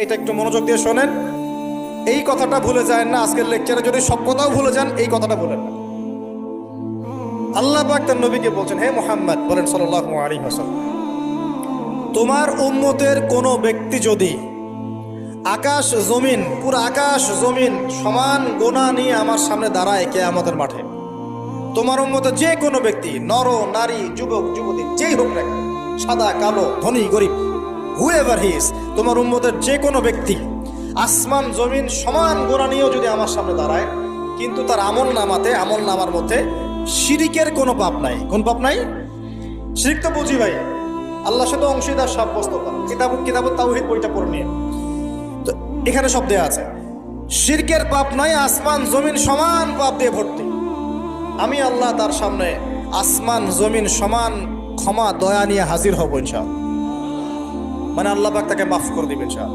এটা একটু মনোযোগ দিয়ে শোনেন। এই কথাটা ভুলে যায় না। আজকের লেকচারে যদি সব কথাও ভুলে যান, এই কথাটা ভুলেন না। আল্লাহ পাক তার নবীকে বলছেন, হে মুহাম্মদ, বলেন সাল্লাল্লাহু আলাইহি ওয়াসাল্লাম, তোমার উম্মতের কোনো ব্যক্তি যদি আকাশ জমিন, পুরো আকাশ জমিন সমান গোনা নিয়ে আমার সামনে দাঁড়ায় কিয়ামতের মাঠে, তোমার উম্মতের যে কোনো ব্যক্তি, নর নারী, যুবক যুবতী, যেই হোক না কেন, সাদা কালো, ধনী গরিব, হুএভার হি ইজ, তোমার উম্মতের যে কোনো ব্যক্তি আসমান জমিন সমান গোনা নিয়েও যদি আমার সামনে দাঁড়ায়, কিন্তু তার আমল নামার মধ্যে শিরিকের কোনো পাপ নাই। কোন পাপ নাই? শিরিক তো বুঝি ভাই, আল্লাহর সাথে অংশীদার সাব্যস্ত করা। কিতাব তাওহীদ বইটা পড়ে নিয়ে, তো এখানে সব দেয়া আছে। শিরকের পাপ নাই, আসমান জমিন সমান পাপ দিয়ে ভর্তি। আমি আল্লাহ তার সামনে আসমান জমিন সমান ক্ষমা দয়া নিয়ে হাজির হব ইনশাআল্লাহ। মানে আল্লাহ পাক তাকে মাফ করে দিবেন ইনশাআল্লাহ।